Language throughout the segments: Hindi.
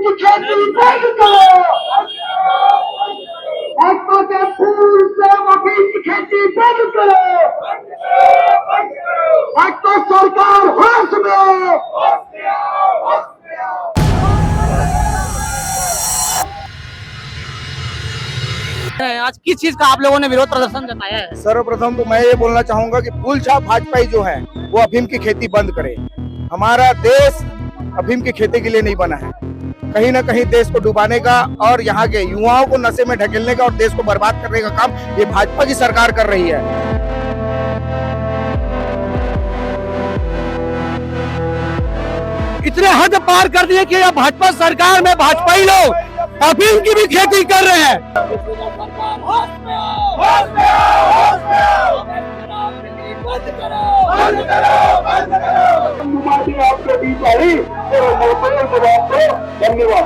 की खेती बंद करो। भाजपा के फूल से अफीम की खेती बंद करो। भाजपा सरकार होश में। आज किस चीज का आप लोगों ने विरोध प्रदर्शन जताया है? सर्वप्रथम तो मैं ये बोलना चाहूंगा कि फूल छाप भाजपाई जो है वो अफीम की खेती बंद करे। हमारा देश अफीम की खेती के लिए नहीं बना है। कहीं ना कहीं देश को डुबाने का और यहाँ के युवाओं को नशे में ढकेलने का और देश को बर्बाद करने का काम ये भाजपा की सरकार कर रही है। इतने हद पार कर दिए कि अब भाजपा सरकार में भाजपाई लोग अफीम की भी खेती कर रहे हैं। आपके बीच आई धन्यवाद।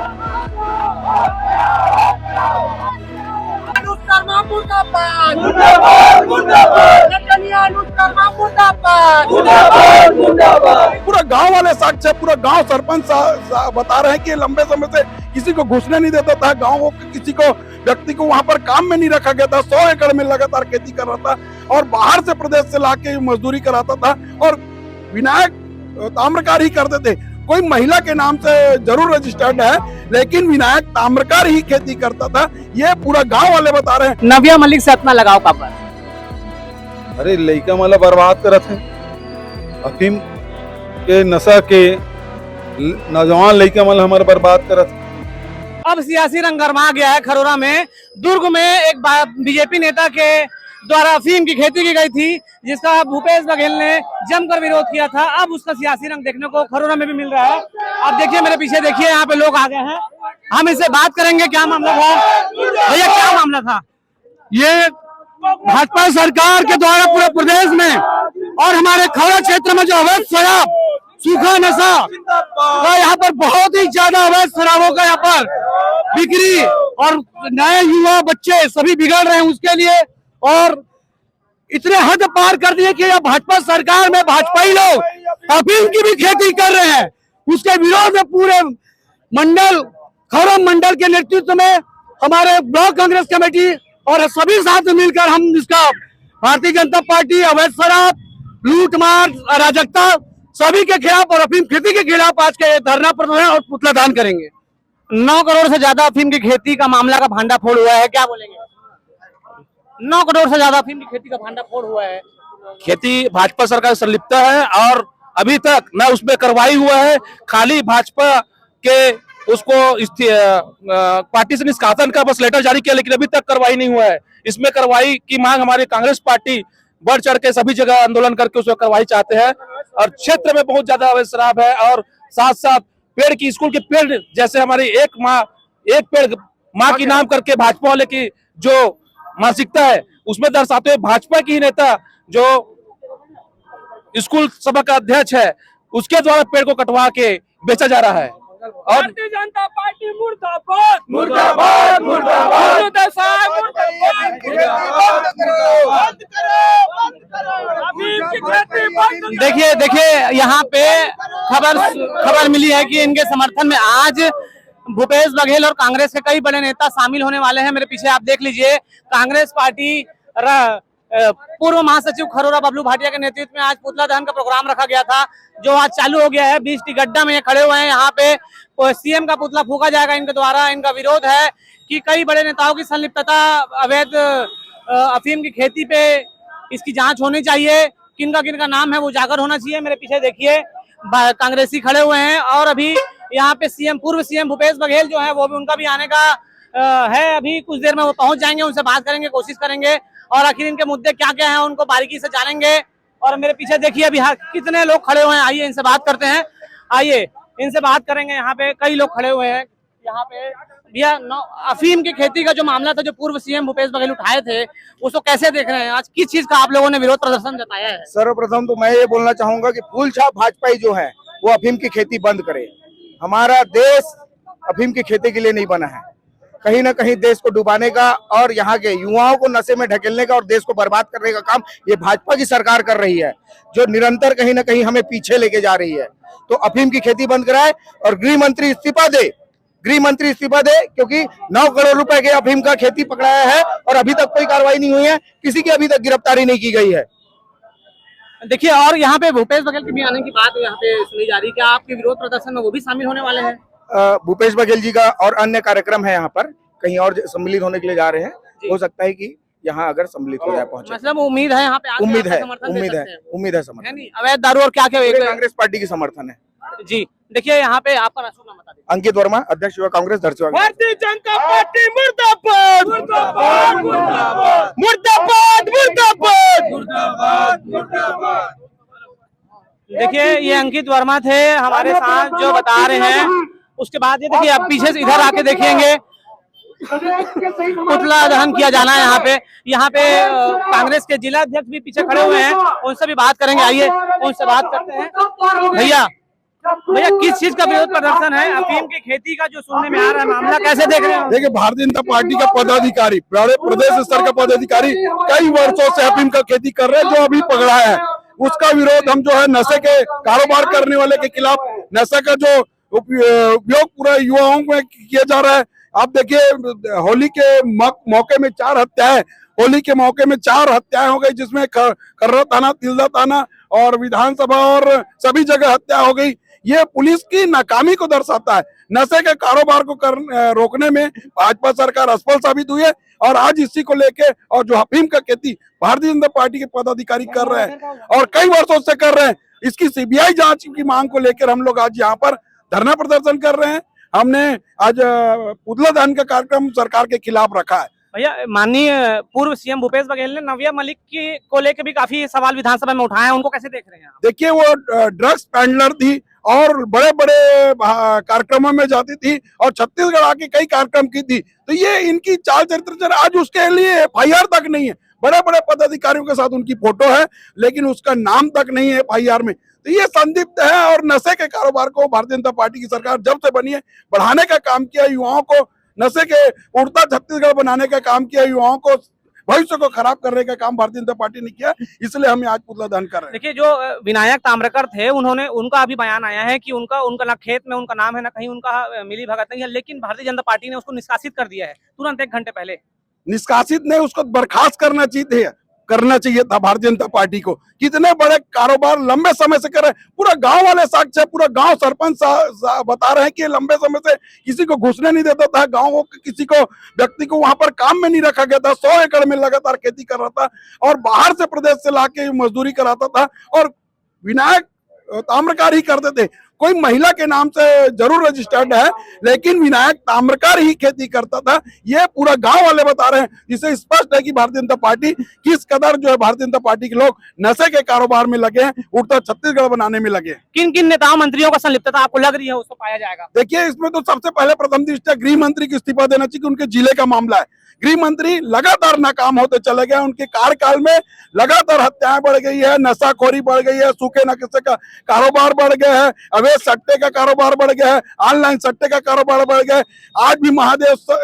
पूरा गांव वाले साक्ष है, पूरा गांव सरपंच बता रहे हैं कि लंबे समय से किसी को घुसने नहीं देता था, गांव को किसी को व्यक्ति को वहां पर काम में नहीं रखा गया था। 100 एकड़ में लगातार खेती कर रहा था और बाहर से प्रदेश से लाके मजदूरी कराता था और विनायक ताम्रकार ही करते थे। कोई महिला के नाम से जरूर रजिस्टर्ड है लेकिन विनायक ताम्रकार ही खेती करता था। ये पूरा गांव वाले बता रहे हैं। नव्या मलिक से अपना लगाव का पर अरे लइका माला बर्बाद करत है। अफीम के नशा के नौजवान लइका माला हमारे बर्बाद करत है। अब सियासी रंग गरमा गया है। खरोरा में दुर्ग में एक बीजेपी नेता के द्वारा अफीम की खेती की गई थी जिसका भूपेश बघेल ने जमकर विरोध किया था। अब उसका सियासी रंग देखने को खरोरा में भी मिल रहा है। आप देखिए, मेरे पीछे देखिए, यहाँ पे लोग आ गए हैं। हम इससे बात करेंगे। क्या मामला था भैया, क्या मामला था? ये भाजपा सरकार के द्वारा पूरे प्रदेश में और हमारे खरोरा क्षेत्र में जो अवैध शराब, सूखा नशा का यहाँ पर बहुत ही ज्यादा अवैध शराबों का यहाँ पर बिक्री और नए युवा बच्चे सभी बिगड़ रहे हैं उसके लिए। और इतने हद पार कर दिए कि अब भाजपा सरकार में भाजपाई लोग अफीम की भी खेती कर रहे हैं। उसके विरोध में पूरे मंडल, खरोरा मंडल के नेतृत्व में हमारे ब्लॉक कांग्रेस कमेटी और सभी साथ मिलकर हम इसका भारतीय जनता पार्टी अवैध शराब, लूटमार, अराजकता सभी के खिलाफ और अफीम खेती के खिलाफ आज के धरना प्रदर्शन और पुतला दान करेंगे। 9 करोड़ से ज्यादा अफीम की खेती का मामला का भांडाफोड़ हुआ है, क्या बोलेंगे? 9 करोड़ से ज्यादा अफीम की खेती का भांडाफोड़ हुआ है। खेती भाजपा सरकार संलिप्त है और अभी तक न उसमें कार्रवाई हुआ है। खाली भाजपा के उसको पार्टी से निष्कासन का बस लेटर जारी किया लेकिन अभी तक कार्रवाई नहीं हुआ है। इसमें कार्रवाई की मांग हमारी कांग्रेस पार्टी बढ़ चढ़ के सभी जगह आंदोलन करके उसमें कार्रवाई चाहते हैं। और क्षेत्र में बहुत ज्यादा अवैध शराब है और साथ साथ पेड़ की, स्कूल के पेड़ जैसे हमारी एक पेड़ माँ की नाम करके भाजपा वाले की जो मानसिकता है उसमें दर्शाते हुए भाजपा की ही नेता जो स्कूल सभा का अध्यक्ष है उसके द्वारा पेड़ को कटवा के बेचा जा रहा है। और भारतीय जनता पार्टी मुर्दाबाद, मुर्दाबाद, मुर्दाबाद। देखिए यहाँ पे खबर मिली है कि इनके समर्थन में आज भूपेश बघेल और कांग्रेस के कई बड़े नेता शामिल होने वाले हैं। मेरे पीछे आप देख लीजिए, कांग्रेस पार्टी पूर्व महासचिव खरोरा बबलू भाटिया के नेतृत्व में आज पुतला दहन का प्रोग्राम रखा गया था जो आज चालू हो गया है। 20 टिकड्डा में ये खड़े हुए हैं। यहाँ पे सीएम का पुतला फूका जाएगा इनके द्वारा। इनका विरोध है कि कई बड़े नेताओं की संलिप्तता अवैध अफीम की खेती पे इसकी जांच होनी चाहिए। किनका नाम है वो उजागर होना चाहिए। मेरे पीछे देखिए कांग्रेसी खड़े हुए हैं और अभी यहाँ पे पूर्व सीएम भूपेश बघेल जो है वो भी, उनका भी आने का है। अभी कुछ देर में वो पहुंच जाएंगे, उनसे बात करेंगे, कोशिश करेंगे और आखिर इनके मुद्दे क्या क्या हैं उनको बारीकी से जानेंगे। और मेरे पीछे देखिए अभी कितने लोग खड़े हुए हैं। आइए इनसे बात करते हैं, आइए इनसे बात करेंगे। यहाँ पे कई लोग खड़े हुए हैं। यहाँ पे भैया, अफीम की खेती का जो मामला था जो पूर्व सीएम भूपेश बघेल उठाए थे उसको कैसे देख रहे हैं? आज किस चीज का आप लोगों ने विरोध प्रदर्शन जताया है? सर्वप्रथम तो मैं ये बोलना चाहूंगा कि फूल छाप भाजपाई जो है वो अफीम की खेती बंद करे। हमारा देश अफीम की खेती के लिए नहीं बना है। कहीं ना कहीं देश को डुबाने का और यहाँ के युवाओं को नशे में ढकेलने का और देश को बर्बाद करने का काम ये भाजपा की सरकार कर रही है, जो निरंतर कहीं ना कहीं हमें पीछे लेके जा रही है। तो अफीम की खेती बंद कराए और गृह मंत्री इस्तीफा दे गृह मंत्री इस्तीफा दे, क्योंकि 9 करोड़ रुपए के अफीम का खेती पकड़ाया है और अभी तक कोई कार्रवाई नहीं हुई है, किसी की अभी तक गिरफ्तारी नहीं की गई है। देखिए, और यहाँ पे भूपेश बघेल के भी आने की बात यहाँ पे सुनी जा रही है, क्या आपके विरोध प्रदर्शन में वो भी शामिल होने वाले हैं? भूपेश बघेल जी का और अन्य कार्यक्रम है यहाँ पर, कहीं और सम्मिलित होने के लिए जा रहे हैं, हो सकता है कि यहाँ अगर सम्मिलित हो जाए पहुंचे। मतलब उम्मीद है यहाँ पे आके उम्मीद आपका है, समर्थन दे उम्मीद है, सकते हैं? उम्मीद है समर्थन। नहीं, अवैध दारू और क्या क्या पूरे कांग्रेस पार्टी की समर्थन है। जी देखिए, यहाँ पे आपका नाम बता दीजिए। अंकित वर्मा, अध्यक्ष युवा कांग्रेस धरसीवां। भारतीय जनता पार्टी मुर्दाबाद मुर्दाबाद मुर्दाबाद मुर्दाबाद मुर्दाबाद मुर्दाबाद। देखिए, ये अंकित वर्मा थे हमारे साथ जो बता रहे हैं। उसके बाद ये देखिए, अब पीछे से इधर आके देखेंगे, पुतला दहन किया जाना है यहाँ पे कांग्रेस के जिला अध्यक्ष भी पीछे खड़े हुए हैं, उनसे भी बात करेंगे। आइए उनसे बात करते हैं। भैया किस चीज का विरोध प्रदर्शन है? अफीम की खेती का जो सुनने में आ रहा है मामला, कैसे देख रहे हैं? देखिए, भारतीय जनता पार्टी का पदाधिकारी, प्रदेश स्तर का पदाधिकारी कई वर्षों से अफीम का खेती कर रहे हैं, जो अभी पकड़ाया है। उसका विरोध हम जो है नशे के कारोबार करने वाले के खिलाफ, नशे का जो उपयोग पूरा युवाओं में किया जा रहा है। आप देखिए, होली के मौके में 4 हत्याएं, होली के मौके में 4 हत्याएं हो गई, जिसमें खर्रा थाना, तिल्दा थाना और विधानसभा और सभी जगह हत्या हो गई। ये पुलिस की नाकामी को दर्शाता है। नशे के कारोबार को रोकने में भाजपा सरकार असफल साबित हुई है, और आज इसी को लेके और जो अफीम का खेती भारतीय जनता पार्टी के पदाधिकारी कर रहे हैं और कई वर्षों से कर रहे हैं, इसकी सीबीआई जांच की मांग को लेकर हम लोग आज यहाँ पर धरना प्रदर्शन कर रहे हैं। हमने आज पुतला दहन का कार्यक्रम सरकार के खिलाफ रखा है। भैया, माननीय पूर्व सीएम भूपेश बघेल ने नव्या मलिक को लेकर भी काफी सवाल विधानसभा में उठाए हैं, उनको कैसे देख रहे हैं आप? देखिए, वो ड्रग्स पैडलर थी और बड़े बड़े कार्यक्रमों में जाती थी और छत्तीसगढ़ आके कई कार्यक्रम की थी, तो ये इनकी चाल चरित्र आज उसके लिए FIR तक नहीं है। बड़े बड़े पदाधिकारियों के साथ उनकी फोटो है, लेकिन उसका नाम तक नहीं है FIR में, तो ये संदिग्ध है। और नशे के कारोबार को भारतीय जनता पार्टी की सरकार जब से बनी है बढ़ाने का काम किया, युवाओं को नशे के उड़ता छत्तीसगढ़ बनाने का काम किया, युवाओं को भविष्य को खराब करने का काम भारतीय जनता पार्टी ने किया, इसलिए हम आज पुतला दहन कर रहे हैं। देखिए, जो विनायक ताम्रकर थे, उनका अभी बयान आया है कि उनका ना खेत में उनका नाम है, ना कहीं उनका मिली भगत नहीं है, लेकिन भारतीय जनता पार्टी ने उसको निष्कासित कर दिया है तुरंत 1 घंटे पहले। निष्कासित नहीं, उसको बर्खास्त करना चाहिए था भारतीय जनता पार्टी को। कितने बड़े कारोबार लंबे समय से कर रहे हैं, पूरा गांव वाले साक्ष्य है, पूरा गांव सरपंच बता रहे हैं कि लंबे समय से किसी को घुसने नहीं देता था, गांव किसी को व्यक्ति को वहां पर काम में नहीं रखा गया था। 100 एकड़ में लगातार खेती कर रहा था और बाहर से प्रदेश से लाके मजदूरी कराता था, और विनायक ताम्रकार ही करते थे। कोई महिला के नाम से जरूर रजिस्टर्ड है, लेकिन विनायक ताम्रकार ही खेती करता था। ये पूरा गांव वाले बता रहे हैं, जिससे स्पष्ट है कि भारतीय जनता पार्टी किस कदर जो है भारतीय जनता पार्टी के लोग नशे के कारोबार में लगे हैं, उड़ता छत्तीसगढ़ बनाने में लगे हैं। किन किन नेताओं मंत्रियों का संलिप्तता आपको लग रही है उसको पाया जाएगा? देखिए, इसमें तो सबसे पहले प्रथम दृष्टया गृह मंत्री को इस्तीफा देना चाहिए, उनके जिले का मामला है। गृह मंत्री लगातार नाकाम होते चले गए, उनके कार्यकाल में लगातार हत्याएं बढ़ गई है, नशाखोरी बढ़ गई है, सूखे नशे का कारोबार बढ़ गया है, अवैध सट्टे का कारोबार बढ़ गया है, ऑनलाइन सट्टे का कारोबार बढ़ गया है। आज भी महादेव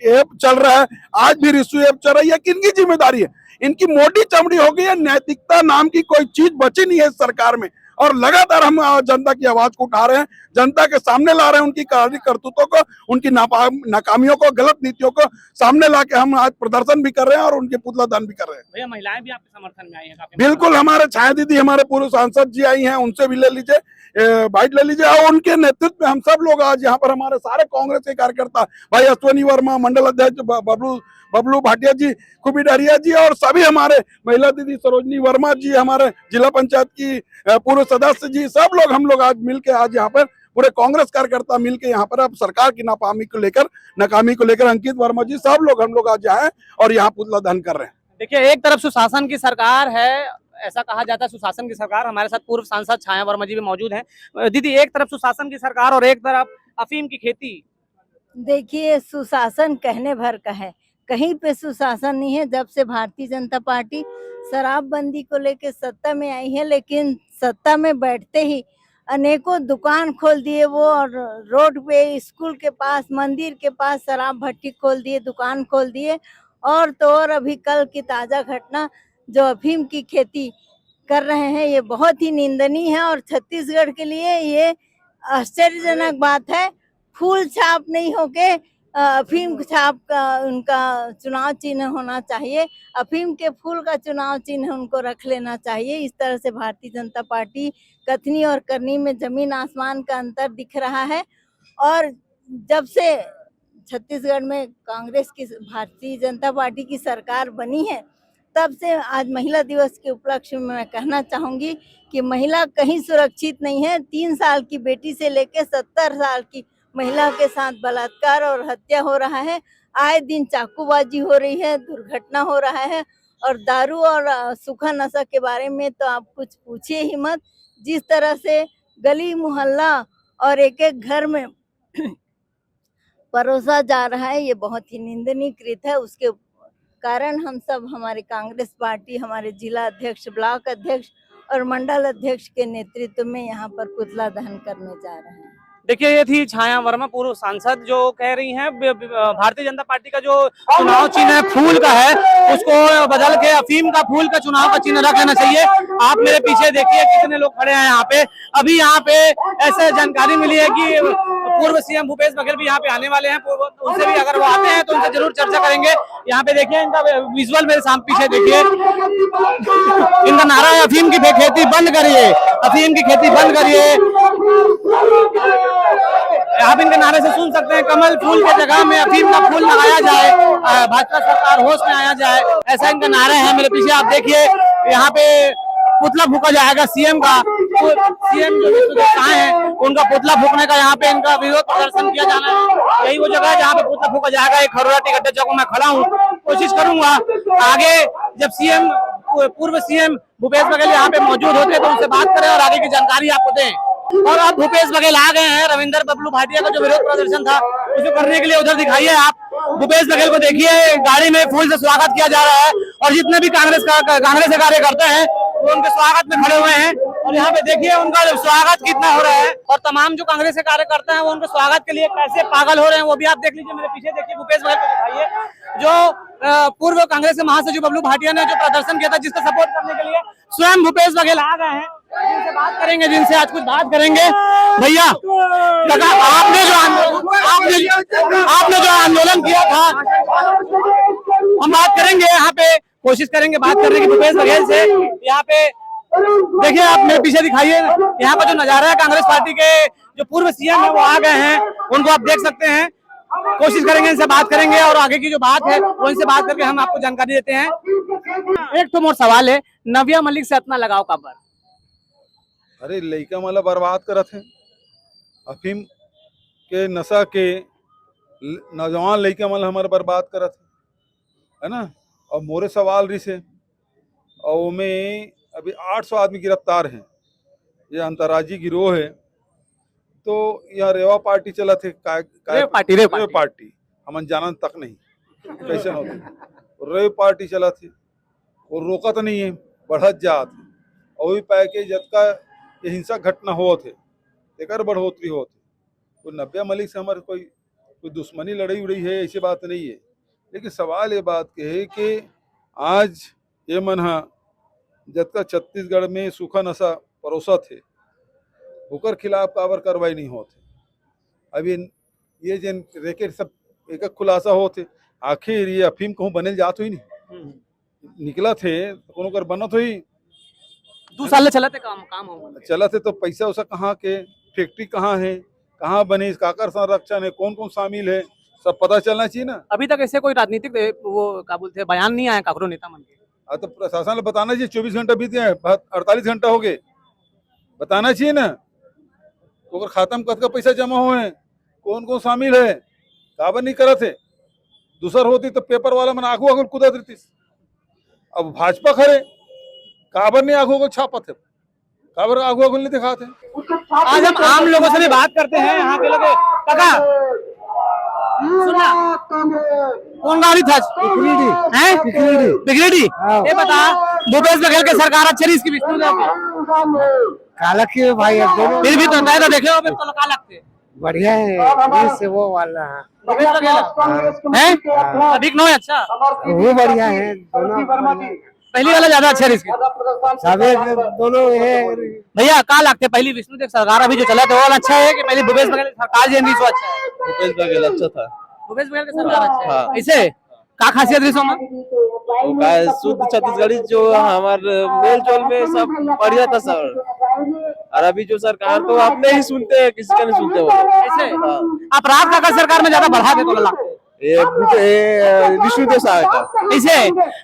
ऐप चल रहा है, आज भी रिशु ऐप चल रही है। किनकी जिम्मेदारी है? इनकी मोटी चमड़ी हो गई है, नैतिकता नाम की कोई चीज बची नहीं है इस सरकार में। और लगातार हम जनता की आवाज को उठा रहे हैं, जनता के सामने ला रहे हैं उनकी करतूतों को, उनकी नाकामियों को, गलत नीतियों को सामने ला के हम आज प्रदर्शन भी कर रहे हैं और उनके पुतला दान भी कर रहे हैं। भैया, महिलाएं भी आपके समर्थन में आई हैं काफी? बिल्कुल, हमारे छाया दीदी, हमारे पूर्व सांसद जी आई हैं, उनसे भी ले लीजिए, बाइट ले लीजिए। और उनके नेतृत्व में हम सब लोग आज यहाँ पर, हमारे सारे कांग्रेस के कार्यकर्ता, भाई अश्वनी वर्मा, मंडल अध्यक्ष बबलू भाटिया जी, खूबी डरिया जी, और सभी हमारे महिला दीदी सरोजनी वर्मा जी, हमारे जिला पंचायत की पूर्व सदस्य जी, सब लोग हम लोग आज मिलके आज यहाँ पर पूरे कांग्रेस कार्यकर्ता मिलके यहाँ पर अब सरकार की नाकामी को लेकर अंकित वर्मा जी, सब लोग हम लोग आज यहाँ हैं और यहाँ पुतला दहन कर रहे हैं। देखिए, एक तरफ सुशासन की सरकार है, ऐसा कहा जाता है सुशासन की सरकार। हमारे साथ पूर्व सांसद छाया वर्मा जी भी मौजूद हैं। दीदी, एक तरफ सुशासन की सरकार और एक तरफ अफीम की खेती। देखिए, सुशासन कहने भर का है, कहीं पे सुशासन नहीं है। जब से भारतीय जनता पार्टी शराबबंदी को लेकर सत्ता में आई है, लेकिन सत्ता में बैठते ही अनेकों दुकान खोल दिए वो, और रोड पे, स्कूल के पास, मंदिर के पास शराब भट्टी खोल दिए, दुकान खोल दिए। और तो और अभी कल की ताज़ा घटना, जो अफीम की खेती कर रहे हैं, ये बहुत ही निंदनीय है और छत्तीसगढ़ के लिए ये आश्चर्यजनक बात है। फूल छाप नहीं होके अफीम छाप का उनका चुनाव चिन्ह होना चाहिए। अफीम के फूल का चुनाव चिन्ह उनको रख लेना चाहिए। इस तरह से भारतीय जनता पार्टी कथनी और करनी में जमीन आसमान का अंतर दिख रहा है। और जब से छत्तीसगढ़ में कांग्रेस की भारतीय जनता पार्टी की सरकार बनी है, तब से आज महिला दिवस के उपलक्ष्य में मैं कहना चाहूंगी कि महिला कहीं सुरक्षित नहीं है। 3 साल की बेटी से लेकर 70 साल की महिला के साथ बलात्कार और हत्या हो रहा है। आए दिन चाकूबाजी हो रही है, दुर्घटना हो रहा है। और दारू और सूखा नशा के बारे में तो आप कुछ पूछिए ही मत। जिस तरह से गली मोहल्ला और एक एक घर में परोसा जा रहा है, ये बहुत ही निंदनीय कृत्य है। उसके कारण हम सब, हमारे कांग्रेस पार्टी, हमारे जिला अध्यक्ष, ब्लॉक अध्यक्ष और मंडल अध्यक्ष के नेतृत्व में यहाँ पर पुतला दहन करने जा रहे हैं। देखिए, ये थी छाया वर्मा, पूर्व सांसद, जो कह रही हैं भारतीय जनता पार्टी का जो चुनाव चिन्ह है फूल का है, उसको बदल के अफीम का फूल का चुनाव का चिन्ह रख लेना चाहिए। आप मेरे पीछे देखिए कितने लोग खड़े हैं यहाँ पे। अभी यहाँ पे ऐसे जानकारी मिली है कि पूर्व सीएम भूपेश बघेल भी यहाँ पे आने वाले हैं। उनसे भी अगर वो आते हैं तो उनसे जरूर चर्चा करेंगे। यहाँ पे देखिए इनका विजुअल मेरे सामने पीछे देखिए, इनका नारा है अफीम की खेती बंद करिए, अफीम की खेती बंद करिए। आप इनके नारे से सुन सकते हैं, कमल फूल की जगह में अफीम का फूल लगाया जाए, भाजपा सरकार होश में आया जाए, ऐसा इनका नारा है। मेरे पीछे आप देखिए, यहाँ पे पुतला फूका जाएगा सीएम का। सीएम जो विश्वदेवताएं हैं उनका पुतला फूकने का यहाँ पे इनका विरोध प्रदर्शन किया जाना है। यही वो जगह है जहाँ पे पुतला फूका जाएगा। एक खरोरा टिकट्टे चौक में खड़ा हूँ, कोशिश करूंगा आगे जब सीएम, पूर्व सीएम भूपेश बघेल यहाँ पे मौजूद होते हैं तो उनसे बात करें और आगे की जानकारी आपको दें। और अब भूपेश बघेल आ गए हैं। रविंदर बबलू भाटिया का जो विरोध प्रदर्शन था उसे करने के लिए उधर दिखाइए आप। भूपेश बघेल को देखिए, गाड़ी में फूल से स्वागत किया जा रहा है और जितने भी कांग्रेस के कार्यकर्ता हैं वो उनके स्वागत में खड़े हुए हैं। और यहाँ पे देखिए उनका स्वागत कितना हो रहा है और तमाम जो कांग्रेस के कार्यकर्ता हैं वो उनके स्वागत के लिए कैसे पागल हो रहे हैं वो भी आप देख लीजिए। मेरे पीछे देखिए, भूपेश बघेल को दिखाइए, जो पूर्व कांग्रेस के महासचिव बबलू भाटिया ने जो प्रदर्शन किया था, जिसका सपोर्ट करने के लिए स्वयं भूपेश बघेल आ गए हैं। जिनसे बात करेंगे, जिनसे आज कुछ बात करेंगे। भैया, आपने जो आंदोलन किया था, हम बात करेंगे यहाँ पे, कोशिश करेंगे बात करने की भूपेश बघेल से। यहाँ पे देखिए, आप मेरे पीछे दिखाइए, यहाँ का जो नजारा है, कांग्रेस पार्टी के जो पूर्व सीएम है वो आ गए हैं, उनको आप देख सकते हैं। कोशिश करेंगे, इनसे बात करेंगे और आगे की जो बात है वो इनसे बात करके हम आपको जानकारी देते हैं। एक तो मोर सवाल है, नव्या मलिक से इतना लगाव का पर? अरे लइका मला बर्बाद करत है, अफीम के नशा के नौजवान लइका मला हमारे बर्बाद करत है ना। और मोरे सवाल रही से, और में अभी 800 आदमी गिरफ्तार हैं। ये अंतर्राज्यीय गिरोह है। तो यहाँ रेवा पार्टी चला थे, रेव पार्टी हमन जानन तक नहीं कैसे होते। रेव पार्टी चला थे और रोकत नहीं है, बढ़त जात है। और भी पाए के जतका ये हिंसक घटना हो थे तेकर बढ़ोतरी होते। तो नव्या मलिक से हमारे कोई दुश्मनी लड़ाई उड़ई है, ऐसी बात नहीं है। लेकिन सवाल ये बात के है कि आज ये मन जतका छत्तीसगढ़ में सूखा नशा परोसा थे ओकर खिलाफ काबर कार्रवाई नहीं होते। अभी ये जन रेके सब एक खुलासा होते, आखिर ये अफीम कहूँ बनल जात हुई नहीं, निकला थे कोनो कर बनत हुई। 2 साल चला थे काम हो चला थे तो पैसा उसा कहाँ के, फैक्ट्री कहाँ है, कहाँ बने, काकर संरक्षण है, कौन कौन शामिल है, सब पता चलना चाहिए ना। अभी तक ऐसे कोई राजनीतिक वो क्या बोलते हैं बयान नहीं आया काकरो नेता मन के। तो प्रशासन ने बताना चाहिए, 24 घंटा बीत गए, 48 घंटा हो गए, बताना चाहिए ना। तो खाता में कतका पैसा जमा हुए, कौन कौन शामिल है, काबर नहीं करा थे। दूसर होती तो पेपर वाला मन आगू आगू कूदा देती। अब भाजपा खड़े काबर नहीं आगू छापत है, काबर आगू आगू नहीं दिखाते। आज हम आम लोगों से भी बात करते हैं, यहाँ के लोग। काका सुना कौन गाड़ी था? बिगरेडी। ये बता, भूपेश बघेल के सरकार अच्छी रही, इसकी विष्णु काला की भाई दोनों फिर भी तो अंदाजा देख लो, तो काला लगते बढ़िया है। से वो वाला भूपेश बघेल है, अभी नो है। अच्छा, वो बढ़िया है दोनों। पहली वाला ज्यादा अच्छा रिस्क दोनों भैया का लगते पहली विष्णुदेव सरकार अभी जो चला था वो वाला अच्छा है कि पहली भूपेश बघेल सरकार जो है, सो अच्छा है? भूपेश बघेल अच्छा था। भूपेश बघेल की सरकार अच्छा है। हाँ। ऐसे का खासियत रही में? शुद्ध छत्तीसगढ़ी जो हमारे मेल जोल में सब बढ़िया था सर। और अभी जो सरकार तो आपने ही सुनते हैं, किसी का नहीं सुनते वो लोग। ऐसे अपराध का सरकार में ज्यादा बढ़ा दे तो लगता है विष्णुदेव साहब का। इसे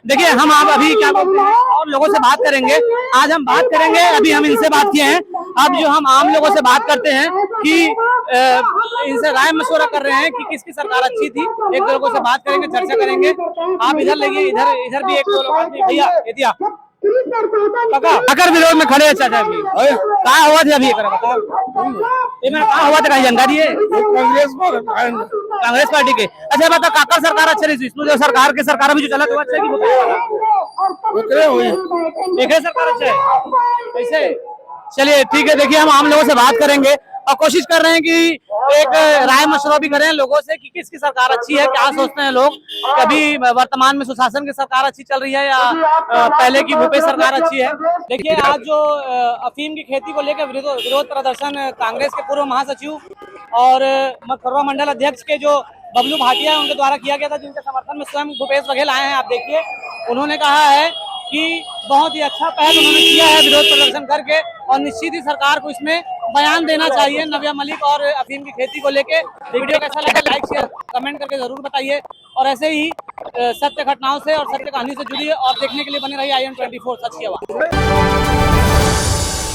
देखिए हम आप अभी क्या बोलते हैं और लोगों से बात करेंगे। आज हम बात करेंगे, अभी हम इनसे बात किए हैं, अब जो हम आम लोगों से बात करते हैं कि इनसे राय मशवरा कर रहे हैं कि किसकी सरकार अच्छी थी। एक दो लोगों से बात करेंगे, चर्चा करेंगे। आप इधर लगिए, इधर भी एक दो लोग। भैया एतिया अगर विरोध में खड़े हैं चाचा जी, कहा हुआ था अभी कहा हुआ था, कहीं जानकारी है? कांग्रेस पार्टी के। अच्छा बता काकर सरकार अच्छा रही? विष्णुदेव सरकार के सरकार अभी जो चला तो अच्छा है कि सरकार अच्छा है? कैसे? चलिए ठीक है, देखिए हम आम लोगों से बात करेंगे और कोशिश कर रहे हैं कि एक राय मशवरा भी करें लोगों से कि किसकी सरकार अच्छी है, क्या सोचते हैं लोग। कभी वर्तमान में सुशासन की सरकार अच्छी चल रही है या पहले की भूपेश सरकार अच्छी है। देखिए आज जो अफीम की खेती को लेकर विरोध प्रदर्शन कांग्रेस के पूर्व महासचिव और मखरवा मंडल अध्यक्ष के जो बबलू भाटिया उनके द्वारा किया गया था, जिनके समर्थन में स्वयं भूपेश बघेल आए हैं। आप देखिए उन्होंने कहा है कि बहुत ही अच्छा पहल उन्होंने किया है विरोध प्रदर्शन करके, और निश्चित ही सरकार को इसमें बयान देना चाहिए नव्या मलिक और अफीम की खेती को लेके। वीडियो कैसा लगा लाइक शेयर कमेंट करके जरूर बताइए, और ऐसे ही सत्य घटनाओं से और सत्य कहानी से जुड़िए और देखने के लिए बने रहिए IN24 सच की आवाज़।